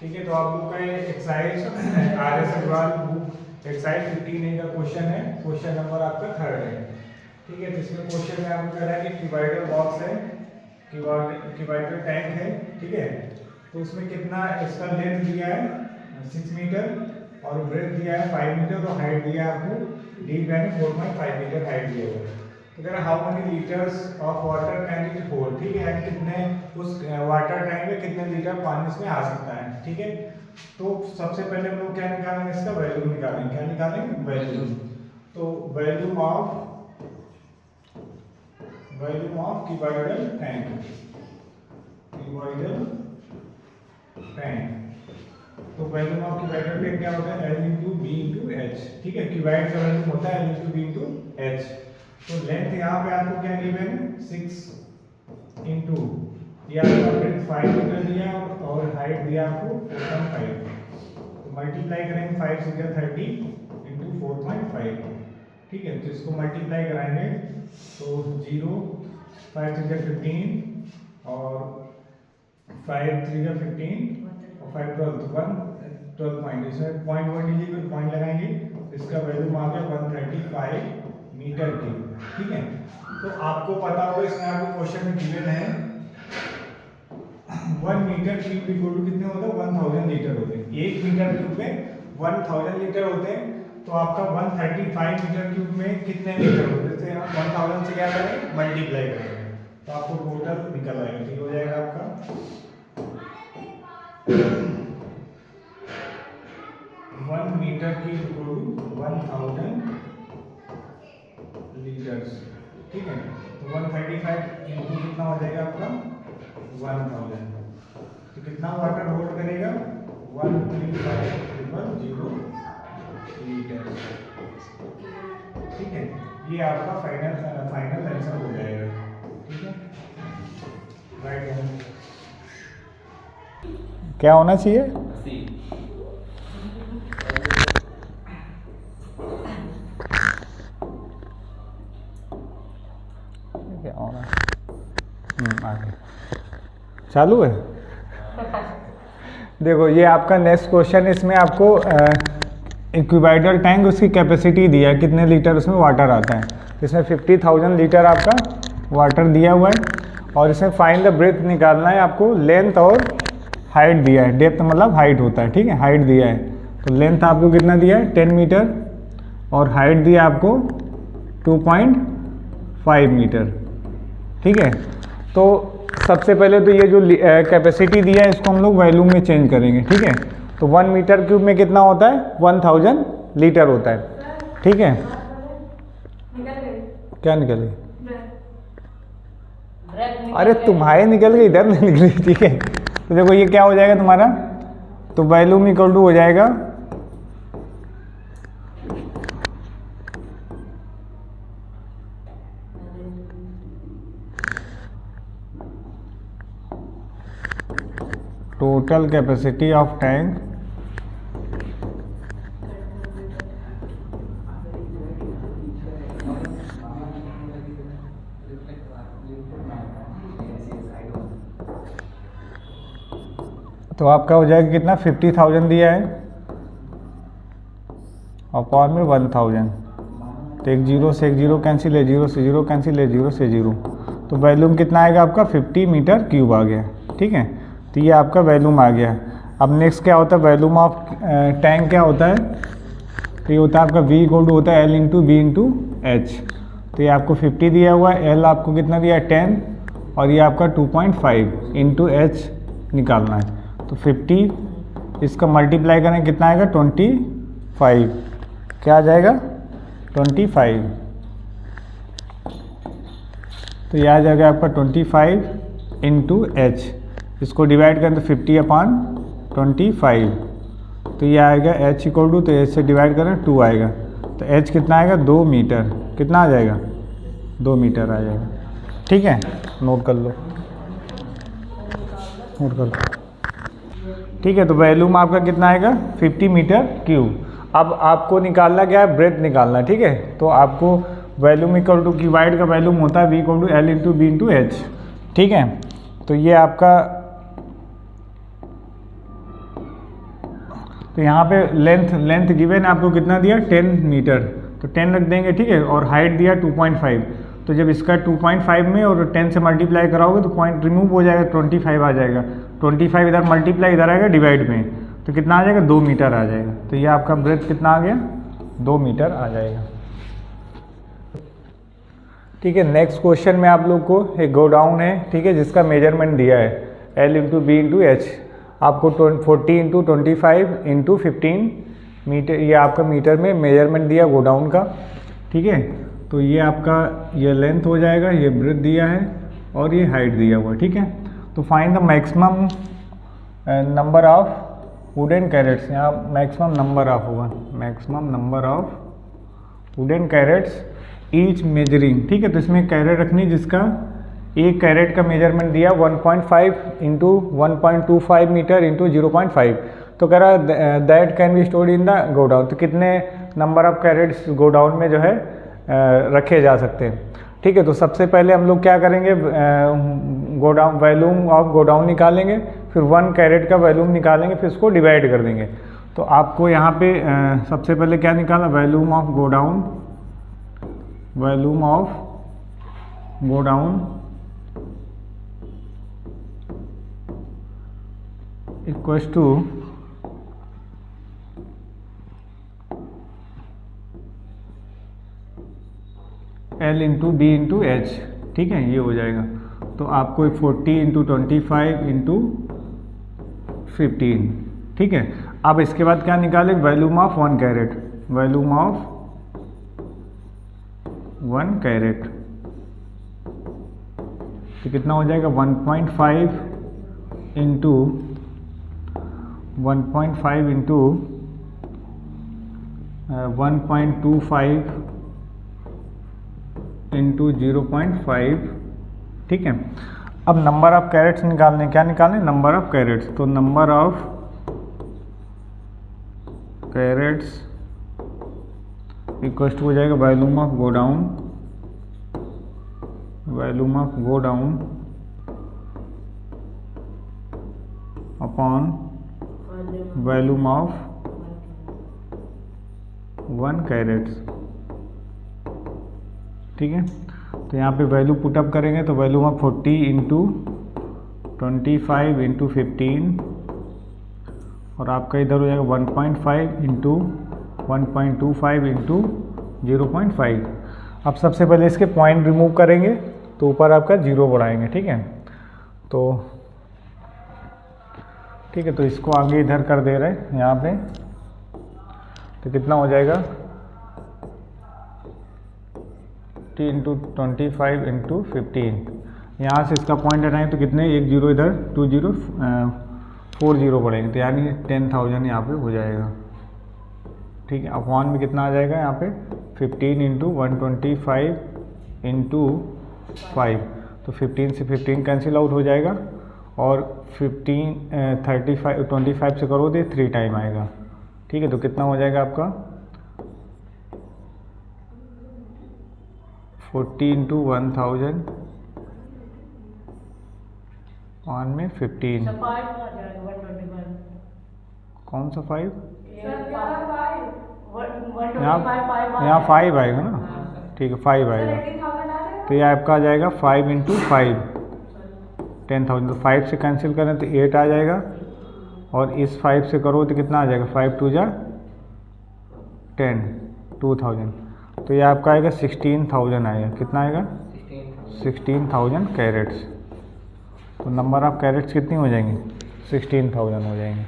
ठीक है, तो आप लोग का exercise RS Agarwal book exercise 15A का क्वेश्चन है, क्वेश्चन नंबर आपका 3rd है। ठीक है, जिसमें क्वेश्चन में आपको कह रहा है कि डिवाइडर बॉक्स है, डिवाइडर टैंक है। ठीक है, तो उसमें कितना इसका लेंथ दिया है 6 मीटर और ब्रेथ दिया है 5 मीटर और हाइट दिया है आपको डीप यानी 4.5 मीटर हाइट दिया हुआ है। तो कह रहा है how many litres of water can it hold. ठीक है, कितने उस वाटर टैंक में कितने लीटर पानी इसमें आ सकता है। ठीक है, तो सबसे पहले हम लोग क्या निकालेंगे, इसका वैल्यू निकालेंगे। क्या निकालेंगे? वैल्यू। तो value of cuboidal tank, cuboidal tank. तो वैल्यू ऑफ क्यूबॉइडल टैंक क्या होता है? L into B into H. ठीक है, क्यूबॉइड का वैल्यू होता है L into B into H. तो लेंथ यहाँ पे आपको क्या गिवन है 6 इंटू ये आपका ब्रेथ 5 मीटर दिया और हाइट दिया आपको 4.5। तो मल्टीप्लाई करेंगे 5 से 30 इंटू 4.5। ठीक है, तो इसको मल्टीप्लाई कराएंगे तो 0 5 से 15 और 5 3 15 और 5 12 पॉइंट, इसमें पॉइंट 1 लीजिए, फिर पॉइंट लगाएंगे। इसका वैल्यू आ गया 135 मीटर क्यूब। ठीक है, तो आपको पता होगा इसमें आपको क्वेश्चन में गिवन है 1 मीटर क्यूब इक्वल टू कितने होता है? 1000 लीटर होते हैं। 1 मीटर क्यूब में 1000 लीटर होते हैं। तो आपका 135 मीटर क्यूब में कितने लीटर होते हैं? जैसे हम 1000 से क्या करें? मल्टीप्लाई करेंगे तो आपको टोटल निकल आएगा। ठीक हो जाएगा आपका 1 metre cube equal to 1000 litres. ठीक है, तो 135 इंटू कितना हो जाएगा आपका 1000। तो कितना वाटर होल्ड करेगा? 135,000 लीटर्स। ठीक है, ये आपका फाइनल आंसर हो जाएगा। ठीक है, राइट क्या होना चाहिए? सी। आगे चालू है। देखो ये आपका नेक्स्ट क्वेश्चन, इसमें आपको क्यूबॉइडल टैंक उसकी कैपेसिटी दिया है, कितने लीटर उसमें वाटर आता है। इसमें 50,000 लीटर आपका वाटर दिया हुआ है और इसमें फाइंड द ब्रेथ निकालना है आपको। लेंथ और हाइट दिया है, डेप्थ मतलब हाइट होता है। ठीक है, हाइट दिया है, तो लेंथ आपको कितना दिया है 10 मीटर और हाइट दिया आपको 2.5 मीटर। ठीक है, तो सबसे पहले तो ये जो कैपेसिटी दिया है इसको हम लोग वैल्यू में चेंज करेंगे। ठीक है, तो 1 मीटर क्यूब में कितना होता है? 1000 लीटर होता है। ठीक है, क्या निकल गई? अरे तुम्हारे निकल गई, इधर नहीं निकली। ठीक है, तो देखो ये क्या हो जाएगा तुम्हारा, तो वैल्यू में इक्वल टू हो जाएगा टोटल कैपेसिटी ऑफ टैंक तो आपका हो जाएगा कितना 50,000 दिया है और पावर में 1000। तो एक जीरो से एक जीरो कैंसिल है, जीरो से जीरो कैंसिल है, जीरो से जीरो। तो वैल्यूम कितना आएगा आपका 50 मीटर क्यूब आ गया। ठीक है, तो ये आपका वैल्यूम आ गया। अब नेक्स्ट क्या होता है? वैल्यूम ऑफ टैंक क्या होता है? तो ये होता है आपका V इक्वल टू होता है L into B into H. तो ये आपको 50 दिया हुआ है, L आपको कितना दिया है 10 और ये आपका 2.5 इंटू एच निकालना है। तो 50 इसका मल्टीप्लाई करें कितना आएगा 25। क्या आ जाएगा 25। तो ये आ जाएगा आपका 25 इंटू एच। इसको डिवाइड करें तो 50/25। तो ये आएगा H इक्वल टू, तो H से डिवाइड करें 2 आएगा। तो H कितना आएगा 2 मीटर। कितना आ जाएगा 2 मीटर आ जाएगा। ठीक है, नोट कर लो, नोट कर लो। ठीक है, तो वैल्यूम आपका कितना आएगा 50 मीटर क्यूब। अब आपको निकालना क्या है? ब्रेथ निकालना है। ठीक है, तो आपको वैल्यूम इक्वल टू क्यूबॉइड का वैल्यूम होता है V equal to L into B into H. ठीक है, तो ये आपका तो यहाँ पे लेंथ गिवन है आपको कितना दिया 10 मीटर, तो 10 रख देंगे, ठीक है। और हाइट दिया 2.5, तो जब इसका 2.5 में और 10 से मल्टीप्लाई कराओगे तो पॉइंट रिमूव हो जाएगा, 25 आ जाएगा। 25 इधर मल्टीप्लाई इधर आएगा डिवाइड में, तो कितना आ जाएगा 2 मीटर आ जाएगा। तो ये आपका ब्रेथ कितना आ गया 2 मीटर आ जाएगा, ठीक है। नेक्स्ट क्वेश्चन में आप लोग को एक गोडाउन है, ठीक है, जिसका मेजरमेंट दिया है L into B into H. आपको 40 इंटू 25 इंटू 15 मीटर, ये आपका मीटर में मेजरमेंट दिया गोडाउन का, ठीक है। तो ये आपका ये लेंथ हो जाएगा, ये ब्रेथ दिया है और ये हाइट दिया हुआ है, ठीक है। तो find the maximum number of wooden crates, यहाँ मैक्सिमम नंबर ऑफ होगा, maximum number of wooden crates each measuring, ठीक है। तो इसमें कैरेट रखनी जिसका एक कैरेट का मेजरमेंट दिया 1.5 इंटू 1.25 मीटर इंटू 0.5। तो कह रहा that can be stored in the godown, तो कितने नंबर ऑफ कैरेट्स गोडाउन में जो है रखे जा सकते हैं, ठीक है। तो सबसे पहले हम लोग क्या करेंगे, गोडाउन वॉल्यूम ऑफ गोडाउन निकालेंगे, फिर 1 कैरेट का वॉल्यूम निकालेंगे, फिर उसको डिवाइड कर देंगे। तो आपको यहाँ पे सबसे पहले क्या निकालना, volume of godown, volume of godown equals to L into B into H, ठीक है, ये हो जाएगा। तो आपको 40 इंटू 25 इंटू 15, ठीक है। अब इसके बाद क्या निकालें, volume of 1 crate, volume of 1 crate, तो कितना हो जाएगा 1.5 इंटू 1.5 इंटू 1.25 इंटू 0.5, ठीक है। अब नंबर ऑफ कैरेट्स निकालने, क्या निकालने, नंबर ऑफ कैरेट्स। तो number of crates equal to हो जाएगा volume of godown, volume of godown upon volume of 1 crates, ठीक है। तो यहाँ पे वैल्यू पुटअप करेंगे तो वॉल्यूम ऑफ 40 इंटू 25 इंटू 15 और आपका इधर हो जाएगा 1.5 इंटू 1.25 इंटू 0.5। अब सबसे पहले इसके पॉइंट रिमूव करेंगे तो ऊपर आपका 0 बढ़ाएंगे, ठीक है। तो ठीक है, तो इसको आगे इधर कर दे रहे हैं यहाँ पे, तो कितना हो जाएगा 40 इंटू 25 इंटू 15। यहाँ से इसका पॉइंट हटाएं तो कितने, 1 0 इधर 2 0 4 0 बढ़ेंगे, तो यानी 10,000 यहाँ पे हो जाएगा, ठीक है। अपॉन में कितना आ जाएगा यहाँ पे 15 इंटू 125 इंटू 5, तो 15 से 15 कैंसिल आउट हो जाएगा और 25 से करो तो 3 टाइम आएगा, ठीक है। तो कितना हो जाएगा आपका 40 इंटू 1000 ऑन में 15, कौन सा 5, यहाँ 5 आएगा ना, ठीक है 5 आएगा। तो ये आपका आ जाएगा 5 इंटू 5 10,000, तो 5 से कैंसिल करें तो 8 आ जाएगा और इस 5 से करो तो कितना आ जाएगा 5 2 जा 10 2000, तो ये आपका आएगा 16,000 आएगा, कितना आएगा 16,000 कैरेट्स। तो नंबर ऑफ कैरेट्स कितनी हो जाएंगी 16,000 हो जाएंगे।